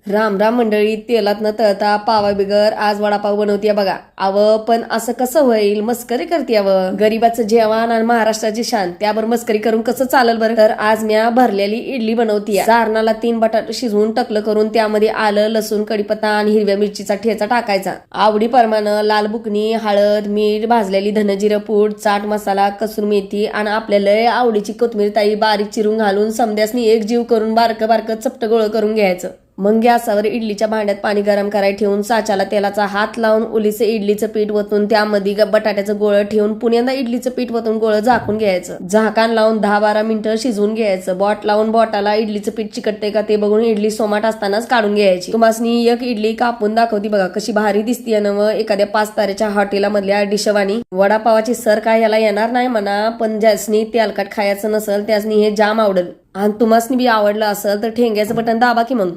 राम राम मंडळी, तेलात न तळता पावा बिगर आज वडापाव बनवतीये बघा. पण असं कसं होईल? मस्करी करते गरीबाचं जेवण आणि महाराष्ट्राची शान, त्यावर मस्करी करून कसं चालेल बरं? तर आज म्या भरलेली इडली बनवतीये. सारणाला 3 बटाटे शिजवून टकलं करून त्यामध्ये आलं, लसूण, कढीपत्ता आणि हिरव्या मिरचीचा ठेचा टाकायचा. आवडी प्रमाणे लाल बुकणी, हळद, मीठ, भाजलेली धनजिरं पूड, चाट मसाला, कसुरी मेथी आणि आपल्याला आवडीची कोथिंबीर ताई बारीक चिरून घालून समद्यासनी एक जीव करून बारकं बारकं चपट गोळ करून घ्यायचं. मग गॅसावर इडलीच्या भांड्यात पाणी गरम करायला ठेवून साच्याला तेलाचा हात लावून उलीचे इडलीचं पीठ वतून त्यामध्ये बटाट्याचं गोळं ठेवून पुण्यांदा इडलीचं पीठ वतून गोळं झाकून घ्यायचं. झाकान लावून 10-12 मिनिटं शिजवून घ्यायचं. बोट लावून बोटाला इडलीचं पीठ चिकटते का ते बघून इडली सोमाट असतानाच काढून घ्यायची. तुम्हासनी एक इडली कापून दाखवती बघा कशी भारी दिसतीये ना. एखाद्या 5 ताऱ्याच्या हॉटेलमधल्या डिशवानी. वडापावाची सर काय याला येणार नाही म्हणा, पण ज्यासनी तेलकट खायचं नसेल त्यासनी हे जाम आवडेल. आणि तुम्हासनी बी आवडलं असेल तर ठेंग्याचं बटन दाबा की मग.